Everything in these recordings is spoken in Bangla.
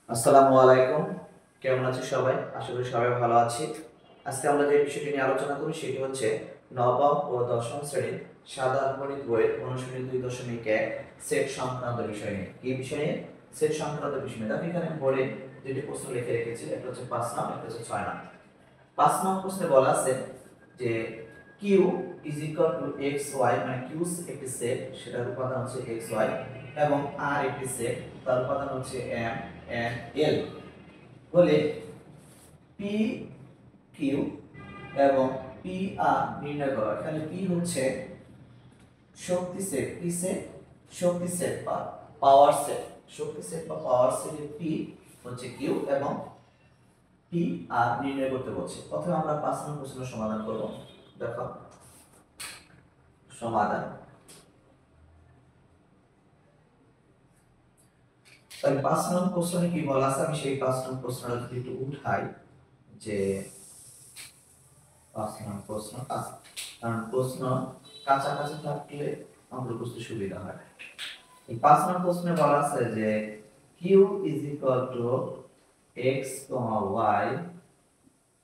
আসসালামু আলাইকুম। কেমন আছো সবাই? আশা করি সবাই ভালো আছি। আজকে আমরা যে বিষয়টি নিয়ে আলোচনা করি সেটি হচ্ছে নবম ও দশম শ্রেণীর সাধারণ গণিত বইয়ের অনুশীলনী 2.1 সেট সংক্রান্ত বিষয় নিয়ে। কি বিষয় নিয়ে? সেট সংক্রান্ত বিষয় নিয়ে। দেখো এখানে বোর্ডে দুটি প্রশ্ন লিখে রেখেছি, একটা হচ্ছে 5 নং, একটা হচ্ছে 6 নং। 5 নং প্রশ্নে বলা আছে যে q is equal two x y, মানে q একটি সেট, সেটার উপাদান হচ্ছে x y, এবং r একটি সেট, তার উপাদান হচ্ছে m n l বলে p q এবং p r নির্ণয় করো। এখানে p হচ্ছে শক্তি সেট, p সেট শক্তি সেট বা পাওয়ার সেট, শক্তি সেট বা পাওয়ার সেটের p হচ্ছে q এবং p r নির্ণয় করতে বলছে। প্রথমে আমরা 5 নম্বর প্রশ্নের সমাধান করব। দেখো সমাধান। তাহলে 5 নম্বর প্রশ্নে কি বলা আছে, আমি সেই 5 নম্বর প্রশ্নটা যদি একটু উঠাই, যে 5 নম্বর প্রশ্ন, কারণ প্রশ্ন কাছাকাছি থাকলে আমাদের বুঝতে সুবিধা হয়। এই 5 নম্বর প্রশ্নে বলা আছে যে q is equal two x, y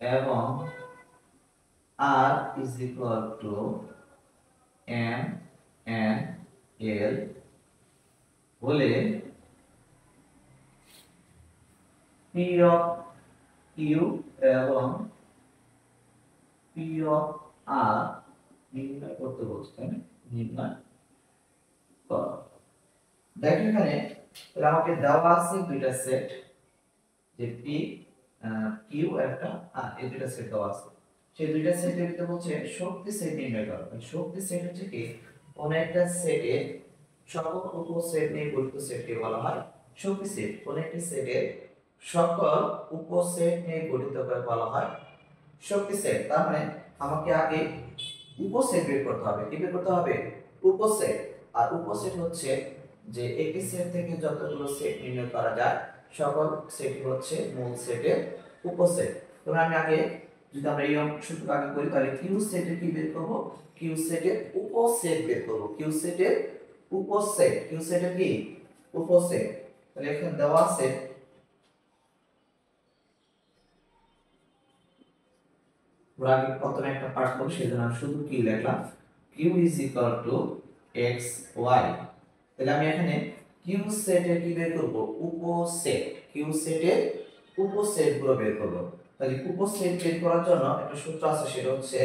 এবং r is equal two m n l বলে p অফ q এবং p অফ r নির্ণয় করতে বলছে, তাই না? নির্ণয় করো। দেখো এখানে তাহলে আমাকে দেওয়া আছে দুইটা সেট, যে p q একটা আর এই দুইটা সেট দেওয়া আছে। সেই দুইটা সেটের ভিতরে বলছে শক্তি সেট নির্ণয় করো। শক্তি সেট হচ্ছে কি, কোন একটা সেটে সকল উপসেট নিয়ে গঠিত সেটকে বলা হয় শক্তি সেট। কোন একটি সেটের সকল উপসেট নিয়ে গঠিত করে বলা হয় শক্তি সেট। তার মানে আমাকে আগে উপসেট বের করতে হবে। কি বের করতে হবে? উপসেট। আর উপসেট হচ্ছে যে একটি সেট থেকে যতগুলো সেট নির্ণয় করা যায় সকল সেট হচ্ছে মূল সেটের উপসেট। তবে আমি আগে যদি আমরা এই অংশটুকু আগে করি, তাহলে কিউ সেটের কি বের করব? কিউ সেটের উপসেট বের করব। কিউ সেটের উপসেট, কিউ সেটের কি উপসেট। তাহলে এখানে দেওয়া আছে, আমরা আগে প্রথমে একটা পার্ট করব, সেজন্য আমি শুধু কিউ লিখলাম। Q is equal to X Y. তাহলে আমি এখানে কিউ সেটের কি বের করব? উপসেট। কিউ সেটের উপসেট গুলো বের করব। তাহলে উপসেট বের করার জন্য একটা সূত্র আছে, সেটা হচ্ছে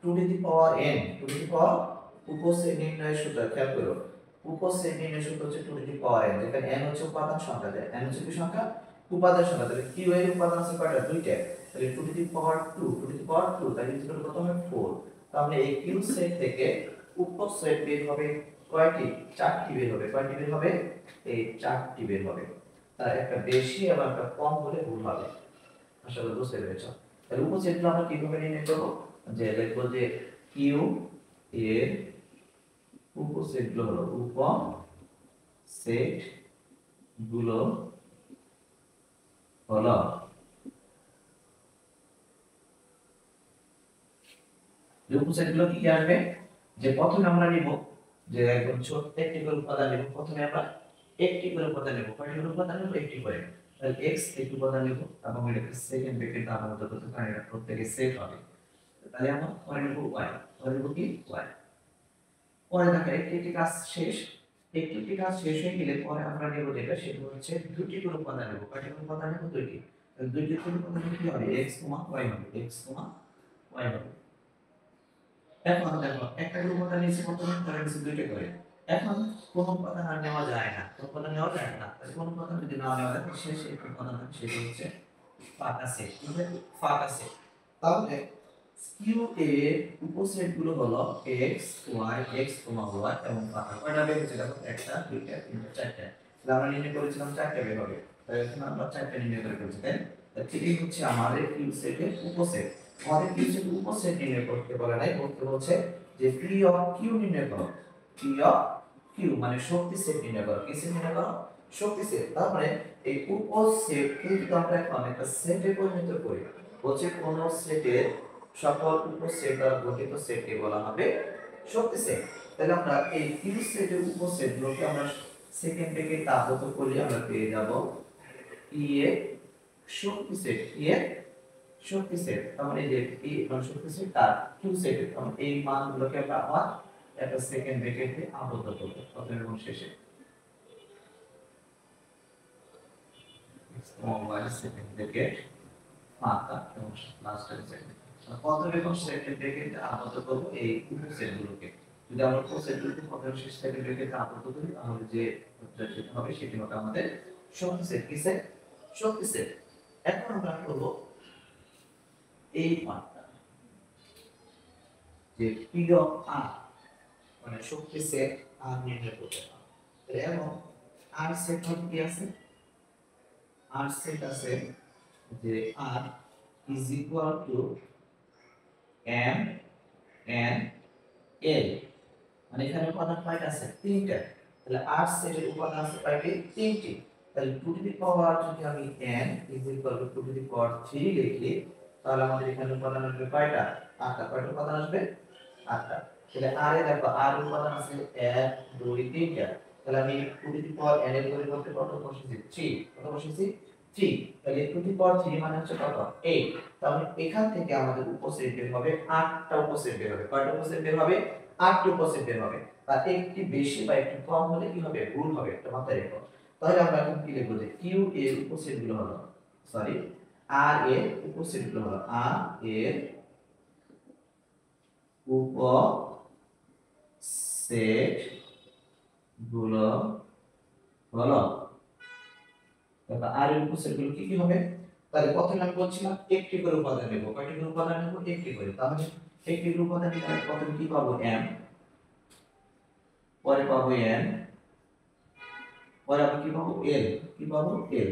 2 to the power n। 2 to the power উপসেট নির্ণয়ের সূত্র খেয়াল করো। উপসেট নির্ণয়ের সূত্র হচ্ছে 2 টু দি পাওয়ার n, যেখানে n হচ্ছে উপাদান সংখ্যা, n হচ্ছে কি সংখ্যা? উপাদান সংখ্যা। তাহলে কিউ এর উপাদান আছে কয়টা? দুইটা। তাহলে 2 to the power 2, 2 to the পাওয়ার 2, তাহলে ইকুয়াল কত হবে? 4। তাহলে এই কিউ সেট থেকে উপসেট বের হবে কয়টি? 4টি বের হবে। কয়টি বের হবে? এই 4টি বের হবে। তার একটা বেশি এবং একটা কম হলে ভুল হবে। আশা করি বুঝতে পেরেছো। তাহলে উপসেটগুলো আমরা কিভাবে নির্ণয় করব? যে লিখবো যে কিউ এর উপসেটগুলো হলো, উপসেট গুলো হলো, যে উপসেটগুলো কি কি আসবে, যে প্রথমে আমরা নিব যে একদম ছোট একটি করে উপাদান নিব। প্রথমে আমরা একটি করে উপাদান নিব। কয়টি করে উপাদান নিব? একটি করে। তাহলে x একটি উপাদান নিব এবং এটাকে সেকেন্ড ব্র্যাকেট দ্বারা মত করতে পারি, এটা প্রত্যেককে সেট হবে। তাহলে আমরা পরে নিব y, পরে নিব কি y। পরে দেখো একটি একটি কাজ শেষ। একটি একটি কাজ শেষ হয়ে গেলে পরে আমরা নিব যেটা, সেটা হচ্ছে দুটি করে উপাদান নিব। কয়টি করে উপাদান নিব? দুইটি। তাহলে দুইটি করে উপাদান কি হবে? x, y হবে, x, y হবে। এখন দেখো একটা করে উপাদান নিয়েছি, প্রথমে তার নিচে দুইটা করে। এখন কোন উপাদান আর নেওয়া যায় না, কোন উপাদান নেওয়া যায় না। তাহলে কোন উপাদান যদি না নেওয়া যায়, শেষ একটা উপাদান থাকে, সেটা হচ্ছে ফাঁকা সেট। কি হবে? ফাঁকা সেট। তাহলে কিউ এর উপসেট গুলো হলো x, y, x, y এবং ফাঁকা। কয়টা বের হচ্ছে দেখো? একটা, দুইটা, তিনটা, চারটা। তাহলে আমরা নির্ণয় করেছিলাম চারটা বের হবে। তাহলে এখানে আমরা চারটা নির্ণয় করে ফেলছি, তাই না? তাহলে এই হচ্ছে আমাদের কিউ সেটের উপসেট। আমাদের কিউ সেটের উপসেট নির্ণয় করতে বলে নাই, বলতে বলছে যে পি অফ কিউ নির্ণয় করো। পি অফ কিউ মানে শক্তি সেট নির্ণয় করো। কি সেট নির্ণয় করো? শক্তি সেট। তারপরে এই উপসেট কিন্তু আমরা এখন একটা সেটে পরিণত করি। বলছে কোন সেটের সকল উপসেট দ্বারা গঠিত সেটকে বলা হবে শক্তি সেট। তাহলে আমরা এই কিউ সেটের উপসেটগুলোকে আমরা সেকেন্ড ব্র্যাকেট আবদ্ধ করলে আমরা পেয়ে যাব ই এর শক্তি সেট, ই এর শক্তি সেট, তার মানে এই যে ই মানে শক্তি সেট তার টু সেট, তার এই মানগুলোকে আমরা আবার একটা সেকেন্ড ব্র্যাকেটে আবদ্ধ করব প্রথম এবং শেষে। মোবাইল সেকেন্ড ব্র্যাকেট ফাঁকা এবং লাস্টের সেকেন্ড, প্রথম এবং সেকেন্ড ব্র্যাকেটে আবদ্ধ করব এই উপসেটগুলোকে। যদি আমরা উপসেটগুলোকে প্রথম এবং শেষ সেকেন্ড ব্র্যাকেটে আবদ্ধ করি তাহলে যে যেটা হবে সেটি হবে আমাদের শক্তি সেট। কি সেট? শক্তি সেট। এখন আমরা করব এই পার্টটা যে পি অফ আর মানে শক্তি সেট আর নির্ণয় করতে হবে। এবং আর সেট কি আছে? আর সেট আছে যে R is equal to M N L, মানে এখানে উপাদান কয়টা আছে? তিনটা। তাহলে আর সেটের উপাদান আছে কয়টি? তিনটি। তাহলে টু টু দি পাওয়ার যদি আমি n is equal to two to the power 3 লিখি তাহলে আমাদের এখানে উপাদান আসবে কয়টা? 8টা। কয়টা উপাদান আসবে? 8টা। তাহলে আর এ দেখো আর উপাদান আছে 1 2 3টা। তাহলে আমি two to the power n এর পরিবর্তে কত বসিয়েছি? 3। কত বসিয়েছি? 3। তাহলে টু টু দি পাওয়ার 3 মানে হচ্ছে কত? 8। তাহলে এখান থেকে আমাদের উপসেট বের হবে 8টা উপসেট বের হবে। কয়টা উপসেট বের হবে? 8টা উপসেট বের হবে। আর একটি বেশি বা একটি কম হলে কি হবে? ভুল হবে, এটা মাথায় রেখো। তাহলে আমরা এখন কি লিখব যে কিউ এর উপসেট গুলো হলো, সরি আর এর উপসেট গুলো হলো, আর এর উপসেট গুলো হলো, তাহলে আর এর উপসেট গুলো কি কি হবে? তাহলে প্রথমে আমি বলছিলাম একটি করে উপাদান নেব। কয়টি করে উপাদান নেব? একটি করে। তাহলে একটি করে উপাদান নিলে প্রথমে কি পাবো? m, পরে পাবো n, পরে আবার কি পাবো? l, কি পাবো? l।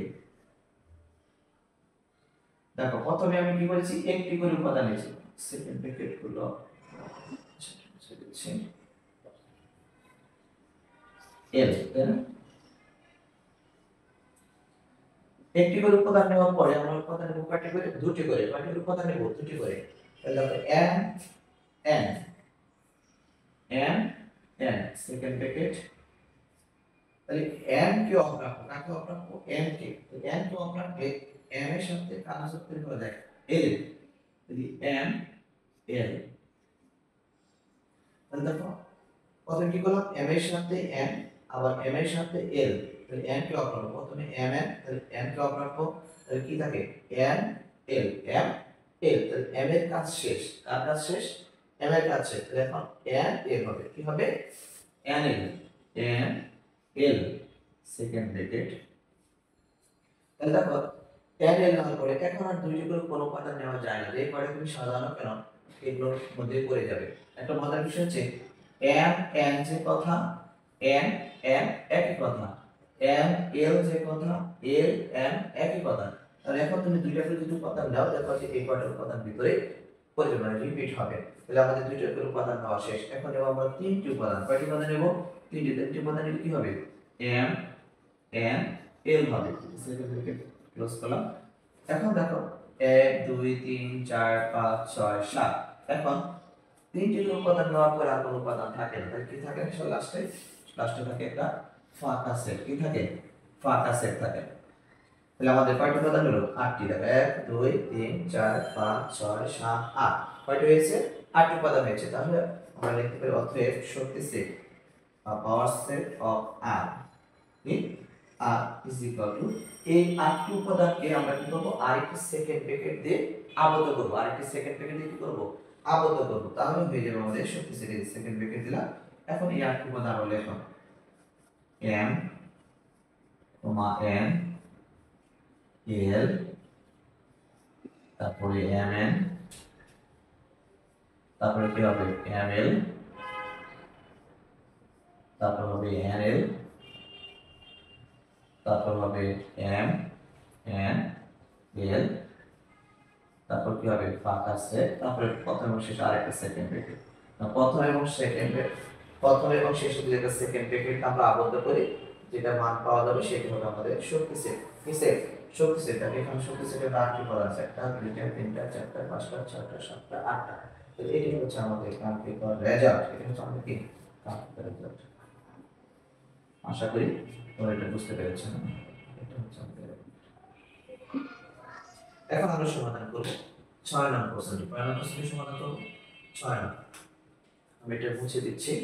দেখো প্রথমে আমি কি বলেছি? একটি করে উপাদান নিয়েছি। সেকেন্ড ব্র্যাকেট গুলো l, তাই না? একটি করে উপাদান নেওয়ার পরে আমরা উপাদান নেব কয়টি করে? দুটি করে। কয়টি করে উপাদান নেব? দুটি করে। তাহলে দেখো m n m n second bracket, তাহলে m কে অফ রাখো, কাকে অফ রাখো? m কে। তো m কে অফ রাখলে m এর সাথে কার যোগ করে যায়? l। তাহলে m l, তাহলে দেখো প্রথমে কি করলাম? m এর সাথে n, আবার m এর সাথে l, তাহলে n কে অফ রাখো। প্রথমে m n, তাহলে n কে অফ রাখো, তাহলে কি থাকে? n l, m l, তাহলে m এর কাজ শেষ। কার কাজ শেষ? m এর কাজ শেষ। তাহলে এখন n l হবে। কি হবে? n l, n l second bracket. তাহলে দেখো n l নেওয়ার পরে এখন আর দুইটি করে কোনো উপাদান নেওয়া যায় না। এই পরে তুমি সাজানো কেন এগুলোর মধ্যে পড়ে যাবে। একটা মজার বিষয় হচ্ছে m n যে কথা, n m একই কথা, m l যে কথা, l m একই কথা। তাহলে এখন তুমি দুইটা করে যদি উপাদান নাও দেখো যে এই কয়টা উপাদান ভিতরে পড়ে যাবে, মানে রিপিট হবে। তাহলে আমাদের দুইটা করে উপাদান নেওয়া শেষ। এখন নেব আমরা তিনটি উপাদান। কয়টি উপাদান নেব? তিনটি উপাদান নিলে কি হবে? m n l হবে। সেকেন্ড ব্র্যাকেট ক্লোজ করলাম। এখন দেখো 1 2 3 4 5 6 7। এখন তিনটি উপাদান নেওয়ার পর আর কোনো উপাদান থাকে না, তাহলে কি থাকে? লাস্টে লাস্টে থাকে একটা ফাঁকা সেট। কি থাকে? ফাঁকা সেট থাকে। তাহলে আমাদের কয়টি উপাদান হলো? 8টি। দেখো 1 2 3 4 5 6 7 8। কয়টি হয়েছে? 8টি উপাদান হয়েছে। তাহলে আমরা লিখতে পারি অতএব শক্তি সেট বা পাওয়ার সেট অফ আর আর ইজ ইকুয়াল টু এই 8টি উপাদানকে আমরা কি করব? আরেকটি সেকেন্ড ব্র্যাকেট দিয়ে আবদ্ধ করব। আরেকটি সেকেন্ড ব্র্যাকেট দিয়ে কি করব? আবদ্ধ করব। তাহলে হয়ে যাবে আমাদের শক্তি সেট। সেকেন্ড ব্র্যাকেট দিলাম। এখন এই 8টি উপাদান হলো এখন m n l, তারপরে mn, তারপরে কি হবে? ml, তারপর হবে nl, তারপর হবে m n l, তারপর কি হবে? ফাঁকা সেট, তারপরে প্রথম এবং শেষে আরেকটা সেকেন্ড ব্র্যাকেট। প্রথম এবং সেকেন্ড, প্রথম এবং শেষে যদি একটা সেকেন্ড ব্র্যাকেট আমরা আবদ্ধ করি যেটা মান পাওয়া যাবে সেটা হবে আমাদের শক্তি সেট। কি সেট? শক্তি সেট। এখানে শক্তি সেটের আটটি পদ আছে, একটা দুইটা তিনটা চারটা পাঁচটা ছয়টা সাতটা আটটা। তো এটি হচ্ছে আমাদের কাঙ্ক্ষিত রেজাল্ট। এটা হচ্ছে আমাদের কি কাঙ্ক্ষিত রেজাল্ট। আশা করি তোমরা এটা বুঝতে পেরেছো। এটা হচ্ছে আমাদের এখন আমরা সমাধান করব 6 নং প্রশ্নটি। 5 নং প্রশ্নটি সমাধান করব 6 নং। আমি এটা মুছে দিচ্ছি।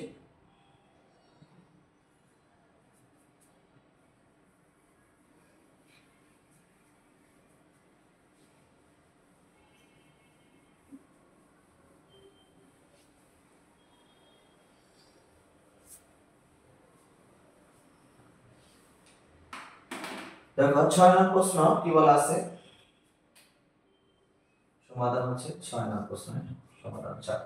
দেখো 6 নং প্রশ্ন কি বলা আছে, সমাধান হচ্ছে 6 নং প্রশ্নের সমাধান 4।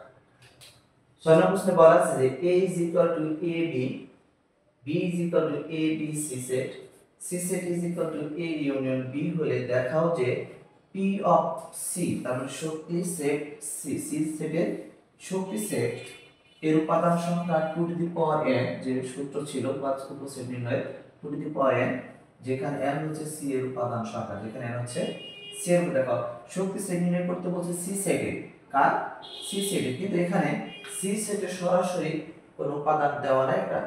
6 নং প্রশ্নে বলা আছে যে a is equal to ab, b is equal to a b c set, c set is equal to a union b হলে দেখাও যে p of c তার মানে শক্তি সেট c, c সেটের শক্তি সেট এর উপাদান সংখ্যা 2 টু দি পাওয়ার n, যে সূত্র ছিল বা উপসেট নির্ণয় 2 টু দি পাওয়ার n, যেখানে n হচ্ছে c এর উপাদান সংখ্যা, যেখানে n হচ্ছে c এর, দেখো শক্তি সেট নির্ণয় করতে বলছে c সেটে, কার c সেটে, কিন্তু এখানে c সেটে সরাসরি কোনো উপাদান দেওয়া নাই, একটা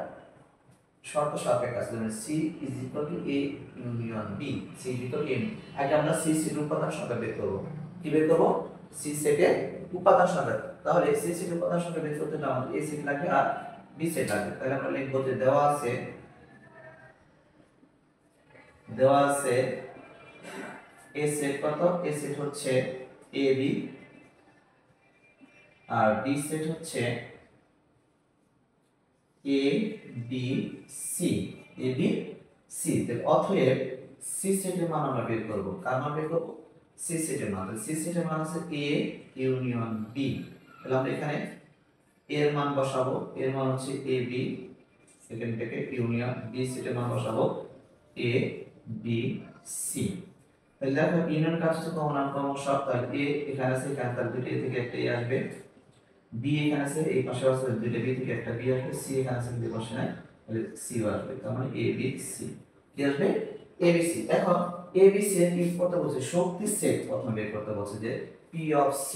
শর্ত সাপেক্ষে আছে, মানে c is equal to a union b, c is equal to a, আগে আমরা c সেটের উপাদান সংখ্যা বের করব। কি বের করব? c সেটের উপাদান সংখ্যা। তাহলে c সেটের উপাদান সংখ্যা বের করতে হলে আমাদের a সেট লাগবে আর b সেট লাগবে। তাহলে আমরা লিখব যে দেওয়া আছে a সেট কত, a সেট হচ্ছে a b আর b সেট হচ্ছে a b c, a b c। তাহলে অতএব c সেটের মান আমরা বের করব। কার মান বের করব? c সেটের মান। তাহলে c সেটের মান আছে a ইউনিয়ন b। তাহলে আমরা এখানে a এর মান বসাবো, এর মান হচ্ছে a b, সেকেন্ড থেকে ইউনিয়ন b সেটের মান বসাবো a b c। তাহলে দেখো ইউনিয়ন কাজ তো কমন আর কমন সব, তাহলে a এখানে আছে, এখানে তাহলে দুটো a থেকে একটা a আসবে, b এখানে আছে, এই পাশে আছে দুটো b থেকে একটা b আসবে, c এখানে আছে দুই পাশে নাই, তাহলে c আসবে, তার মানে a b c। কি আসবে? a b c। এখন a b c এর কি করতে বলছে? শক্তি সেট প্রথমে বের করতে বলছে, যে p of c।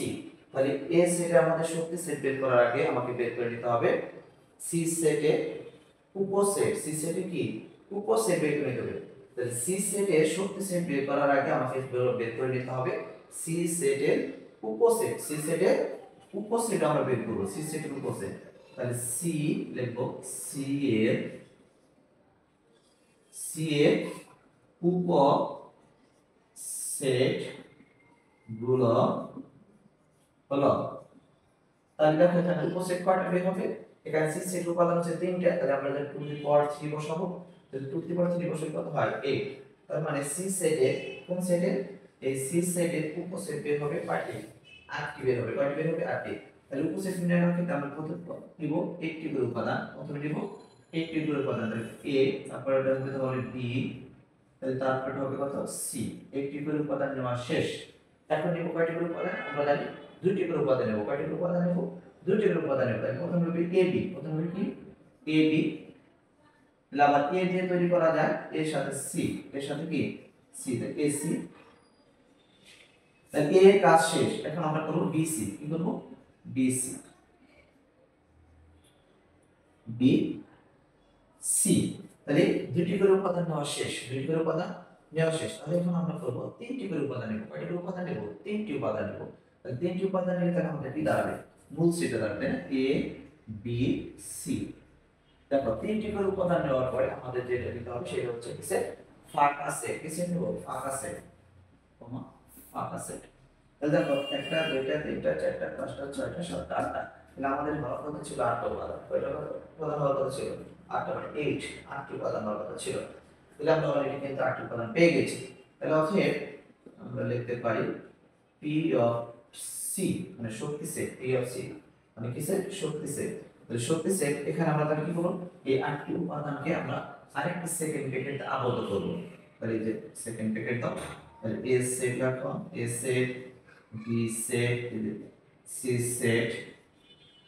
তাহলে a সেটে আমাদের শক্তি সেট বের করার আগে আমাকে বের করে নিতে হবে c সেটে উপসেট। c সেটে কি উপসেট বের করে নিতে হবে। তাহলে c সেটের শক্তি সেট বের করার আগে আমাকে বের করে নিতে হবে c সেটের উপসেট। c সেটের উপসেট আমরা বের করব, c সেটের উপসেট। তাহলে c লিখব, c এর উপসেট গুলো হলো, তাহলে দেখো এখানে উপসেট কয়টা বের হবে? এখানে c সেট উপাদান হচ্ছে 3টা, তাহলে আমরা যদি 2 টু দি পাওয়ার 3 বসাবো, তাহলে 2 টু দি পাওয়ার 3 বসালে কত হয়? 8। তার মানে c সেটে, কোন সেটে? এই c সেটের উপসেট বের হবে 8টি। 8টি বের হবে, কয়টি বের হবে? 8টি। তাহলে উপসেট নির্ণয় করার ক্ষেত্রে আমরা কত নিব? 8টি করে উপাদান, প্রথমে নিব 8টি করে উপাদান, তাহলে a, তারপরে এটা হবে b, তাহলে তারপরে হবে কত? c। 8টি করে উপাদান নেওয়া শেষ। এখন নিব কয়টি করে উপাদান? আমরা জানি 2টি করে উপাদান নেব। কয়টি করে উপাদান নেব? 2টি করে উপাদান নেব। তাহলে প্রথমে হবে ab, প্রথমে হবে কি ab, তাহলে আবার a দিয়ে তৈরি করা যায় এর সাথে c, এর সাথে কি c, তাহলে ac। তাহলে a এর কাজ শেষ, এখন আমরা করব bc। কি করব? bc, bc। তাহলে 2টি করে উপাদান নেওয়া শেষ, 2টি করে উপাদান নেওয়া শেষ। তাহলে এখন আমরা করব 3টি করে উপাদান নেব। কয়টি করে উপাদান নেব? 3টি উপাদান নেব। তাহলে 3টি উপাদান নিলে তাহলে আমাদের কি দাঁড়াবে? মূল সেটে দাঁড়াবে না, a b c। দেখো 3টি করে উপাদান নেওয়ার পরে আমাদের যেটা দিতে হবে সেটা হচ্ছে কি সেট, ফাঁকা সেট। কি সেট নেব? ফাঁকা সেট, ফাঁকা সেট। তাহলে দেখো 1 2 3 4 5 6 7 8টা, তাহলে আমাদের হওয়ার কথা ছিল 8টা উপাদান। কয়টা উপাদান হওয়ার কথা ছিল? 8টা, মানে 8, 8টি উপাদান হওয়ার কথা ছিল। তাহলে আমরা অলরেডি কিন্তু 8টি উপাদান পেয়ে গেছি। তাহলে অতএব আমরা লিখতে পারি p of c, মানে শক্তি সেট, p of c মানে কি সেট? শক্তি সেট। তাহলে শক্তি সেট, এখানে আমরা তাহলে কি করব? এই 8টি উপাদানকে আমরা আরেকটি সেকেন্ড ব্র্যাকেটে আবদ্ধ করব। তাহলে এই যে সেকেন্ড ব্র্যাকেট দাও, তাহলে a সেট রাখো, a set, b set, c set,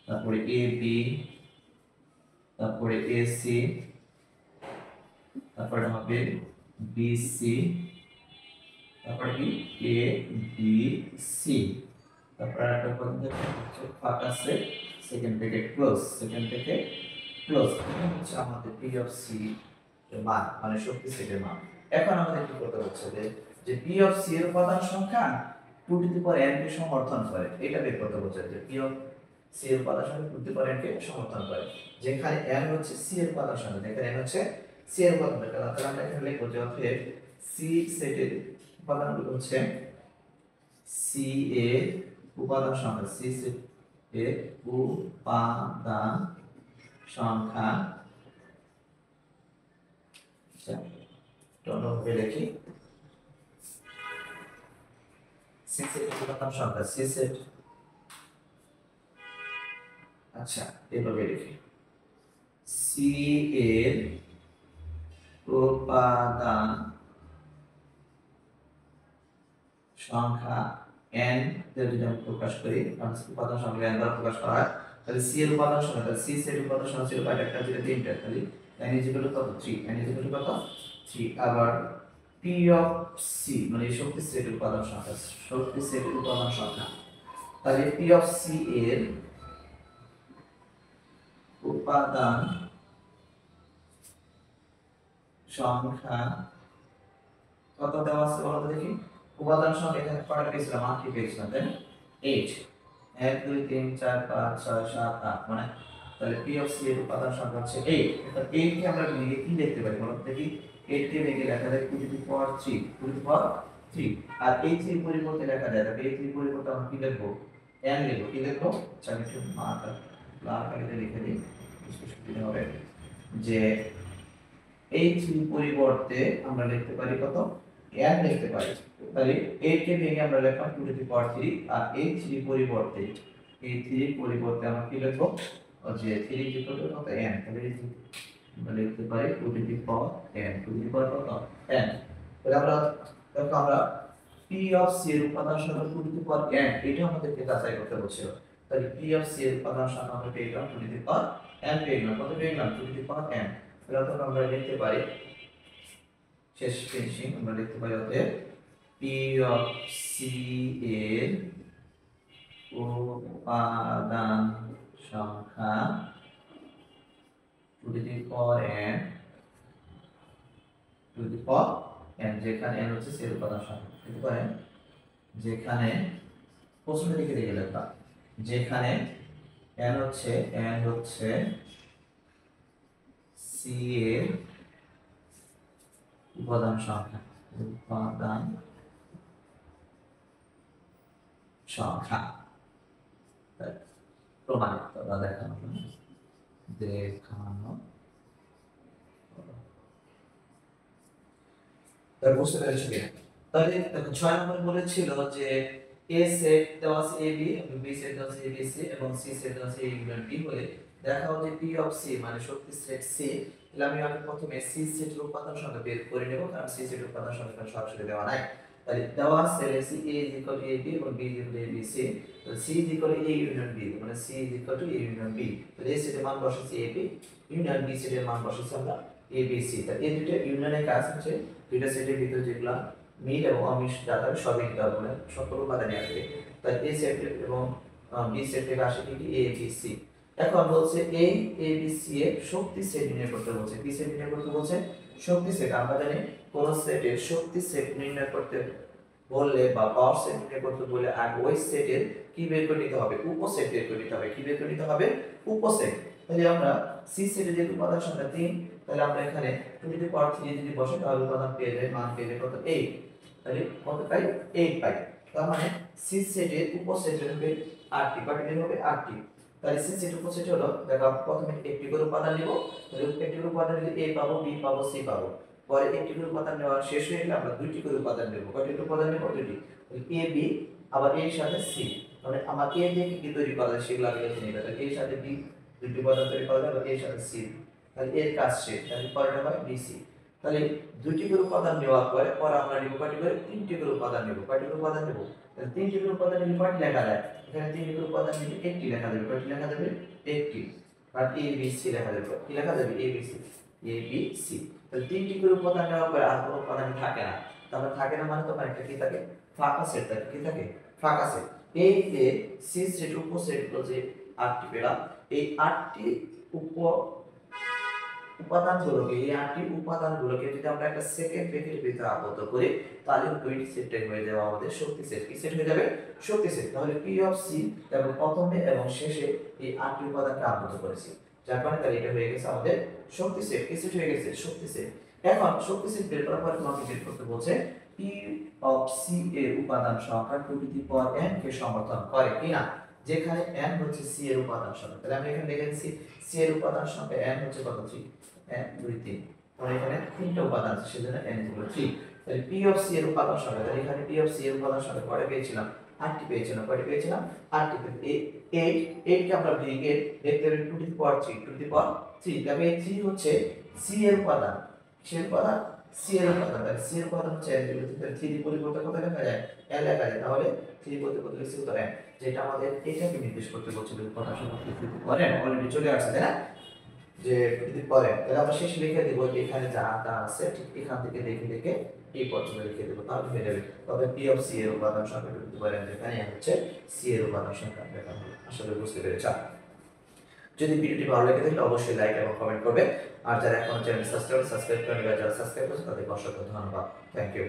তারপরে a b, তারপরে a c, তারপরে হবে b c, তারপরে কি a b c, তারপরে একটা পদ্ধতি হচ্ছে ফাঁকা set, second bracket close, second bracket close. এটা হচ্ছে আমাদের p of c এর মান, মানে শক্তি সেটের মান। এখন আমাদের কি করতে হচ্ছে যে যে পি অফ সি এর উপাদান সংখ্যা 2 টু দি পাওয়ার n কে সমর্থন করে, এটা বের করতে বলছে যে পি অফ সি এর উপাদান সংখ্যা 2 টু দি পাওয়ার n কে সমর্থন করে, যেখানে n হচ্ছে সি এর উপাদান সংখ্যা, যেখানে n হচ্ছে সি এর উপাদান সংখ্যা। তাহলে আমরা এখানে লিখব যে অতএব সি সেটের উপাদানগুলো হচ্ছে সি এর উপাদান সংখ্যা, সি সেট এর উপাদান সংখ্যা, অন্যভাবে লিখি সি সেটের উপাদান সংখ্যা, সি সেট, আচ্ছা এভাবে লিখি সি এর উপাদান সংখ্যা n যদি আমরা প্রকাশ করি, উপাদান সংখ্যা n দ্বারা প্রকাশ করা হয়, তাহলে c এর উপাদান সংখ্যা, তাহলে c সেটের উপাদান সংখ্যা ছিল কয়টা, একটা ছিল তিনটা, তাহলে n ইজ ইকুয়াল টু কত 3, n ইজ ইকুয়াল টু কত 3। আবার p অফ c মানে শক্তি সেটের উপাদান সংখ্যা, শক্তি সেটের উপাদান সংখ্যা, তাহলে p অফ c এর উপাদান সংখ্যা কত দেওয়া আছে বলো তো দেখি। উপাদান সংখ্যা এখানে কয়টা পেয়েছিলাম, 8টি পেয়েছিলাম তাই না, 8, 1 2 3 4 5 6 7 8, মানে তাহলে p অফ c এর উপাদান সংখ্যা হচ্ছে 8। তাহলে 8 কে আমরা ভেঙে কি লিখতে পারি বলো দেখি, 8 কে ভেঙে লেখা যায় 2 to the power 3, 2 to the power 3, আর এই 3 এর পরিবর্তে লেখা যায়, তাহলে এই 3 এর পরিবর্তে আমরা কি লিখব, n লিখব, কি লিখব, আচ্ছা আমি একটু মাথা লাল কালিতে লিখে দিই বুঝতে সুবিধা হবে, যে এই 3 পরিবর্তে আমরা লিখতে পারি কত, n লিখতে পারি। তাহলে 8 কে ভেঙে আমরা লিখলাম 2 টু দি পাওয়ার 3, আর এই 3 পরিবর্তে, এই 3 পরিবর্তে আমরা কি লিখব, যে 3 ইজ ইকুয়াল টু কত n, তাহলে আমরা লিখতে পারি 2 to the power n, 2 to the power কত n। তাহলে আমরা দেখো আমরা p অফ c এর উপাদান সংখ্যা 2 টু দি পাওয়ার n, এটা আমাদেরকে যাচাই করতে বলছিল। তাহলে p অফ c এর উপাদান সংখ্যা আমরা পেলাম 2 টু দি পাওয়ার n, পেলাম কত, পেলাম 2 টু দি পাওয়ার n। তাহলে তখন আমরা লিখতে পারি, শেষ ফিনিশিং আমরা লিখতে পারি অতএব p অফ c এর উপাদান সংখ্যা 2 to the power n, 2 to the power n, যেখানে n হচ্ছে c এর উপাদান সংখ্যা, লিখতে পারেন যেখানে প্রশ্নে লিখে দিয়ে গেলে তা, যেখানে n হচ্ছে c এর উপাদান সংখ্যা, উপাদান সংখ্যা প্রমাণিত বা দেখানো, তাহলে বুঝতে পেরেছো কিনা। তাহলে দেখো 6 নম্বরে বলেছিল যে a সেট দেওয়া আছে ab এবং b সেট দেওয়া আছে abc এবং c সেট দেওয়া আছে a ইউনিয়ন b হলে দেখাও যে p অফ c মানে শক্তি সেট c। তাহলে আমি আগে প্রথমে c সেটের উপাদান সংখ্যা বের করে নেব, কারণ c সেটের উপাদান সংখ্যা সরাসরি দেওয়া নাই। তাহলে দেওয়া আছে c a is equal to ab এবং b is equal to abc, তো c is equal to a union b, মানে c is equal to a union b। তাহলে a সেটের মান বসাচ্ছি ab, ইউনিয়ন b সেটের মান বসাচ্ছি আমরা abc। তাহলে এই দুটো ইউনিয়নের কাজ হচ্ছে দুইটা সেটের ভিতরে যেগুলা মিল এবং অমিল ডাটা সবই নিতে হবে, মানে সকল উপাদানই আসবে। তাই a সেট এবং b সেট থেকে আসে কি a b c। এখন বলছে a b c এর শক্তি সেট নির্ণয় করতে বলছে, b সেট নির্ণয় করতে বলছে শক্তি সেট। আমরা জানি কোন সেটের শক্তি সেট নির্ণয় করতে বললে বা পাওয়ার সেট নির্ণয় করতে বললে আগে ওই সেটের কি বের করে নিতে হবে, উপসেট বের করে নিতে হবে। কি বের করে নিতে হবে, উপসেট। তাহলে আমরা c সেটের যে উপাদান সংখ্যা 3, তাহলে আমরা এখানে 2 টু দি পাওয়ার 3 যদি বসাই তাহলে উপাদান পেয়ে যাই, মান পেয়ে যাই কত 8। তাহলে কত পাই, 8 পাই। তার মানে সি সেটের উপসেট হবে 8টি, কয়টি হবে 8টি। তাহলে সি সেট উপসেট হলো, দেখো প্রথমে একটি করে উপাদান নিব, তাহলে একটি করে উপাদান নিলে a পাবো, b পাবো, c পাবো। পরে একটি করে উপাদান নেওয়া শেষ হয়ে গেলে আমরা দুইটি করে উপাদান নেব, কয়টি উপাদান নেব, দুইটি। তাহলে a b আবার a এর সাথে c, মানে আমার a দিয়ে কি তৈরি করা যায় সেগুলো আগে লিখে নিব। তাহলে a এর সাথে b দুইটি উপাদান তৈরি করা যায়, a এর সাথে c, তাহলে এর কাজ শেষ। তাহলে পরেরটা হয় bc। তাহলে দুইটি করে উপাদান নেওয়ার পরে আমরা নিব কয়টি করে, তিনটি করে উপাদান নেব। কয়টি করে উপাদান নেব, তাহলে তিনটি করে উপাদান নিলে কয়টি লেখা যায়, এখানে তিনটি করে উপাদান নিলে একটি লেখা যাবে। কয়টি লেখা যাবে, একটি। আর a b c লেখা যাবে, কি লেখা যাবে, a b c, a b c। তাহলে তিনটি করে উপাদান নেওয়ার পরে আর কোনো উপাদান থাকে না, তাহলে থাকে না মানে তখন একটা কি থাকে, ফাঁকা সেট থাকে। কি থাকে, ফাঁকা সেট। এই যে সি সেট উপসেট গুলো যে 8টি পেলাম, এই 8টি উপাদানগুলোকে, এই 8টি উপাদানগুলোকে যদি আমরা একটা সেকেন্ড ব্র্যাকেটের ভিতরে আবদ্ধ করি তাহলে 20 সেট হয়ে যাবে আমাদের শক্তি সেট। কি সেট হয়ে যাবে? শক্তি সেট। তাহলে P অফ C এবং প্রথমে এবং শেষে এই 8টি উপাদানকে আবদ্ধ করেছি, যার কারণে তাহলে এটা হয়ে গেছে আমাদের শক্তি সেট। কি সেট হয়ে গেছে? শক্তি সেট। এখন শক্তি সেট বের করার পর তোমাকে বের করতে বলছে P অফ C এর উপাদান সংখ্যা 2 টু দি পাওয়ার n কে সমর্থন করে কিনা, যেখানে n হচ্ছে C এর উপাদান সংখ্যা। তাহলে আমি এখানে লিখে দিচ্ছি C এর উপাদান সংখ্যা n হচ্ছে কত? 3, 1 2 3। তাহলে এখানে তিনটা উপাদান আছে সেজন্য n ইকুয়াল 3। তাহলে P অফ C এর উপাদান সংখ্যা, তাহলে এখানে P অফ C এর উপাদান সংখ্যা কয়টা পেয়েছিলাম? 8টি পেয়েছিলাম। কয়টা পেয়েছিলাম? 8টি। 8 কে আমরা ভেঙে দেখতে পারি 2 to the power 3, 2 to the power 3। তবে এই 3 হচ্ছে C এর উপাদান। কিসের উপাদান? C এর উপাদান। তাহলে C এর উপাদান হচ্ছে n, তাহলে 3 এর পরিবর্তে কত লেখা যায়? n লেখা যায়। তাহলে 3 বলতে কত লিখছি? উত্তর n, যেটা আমাদের এটাকে নির্দেশ করতে বলছিল কথা শুনে করেন অলরেডি চলে আসছে তাই না, যে যদি করেন তাহলে আমরা শেষে লিখে দেব এখানে যা তা আছে ঠিক এখান থেকে দেখে দেখে এই পর্যন্ত লিখে দেব, তাহলে হয়ে যাবে। তবে P অফ C এর উপাদান সংখ্যা যদি বলেন যেখানে হচ্ছে C এর উপাদান সংখ্যা দেখা হলো। আশা করি বুঝতে পেরেছেন। যদি ভিডিওটি ভালো লাগে তাহলে অবশ্যই লাইক এবং কমেন্ট করবে, আর যারা এখনো চ্যানেল সাবস্ক্রাইব করেনি বা যারা সাবস্ক্রাইব করেছে তাদেরকে অসংখ্য ধন্যবাদ। Thank you.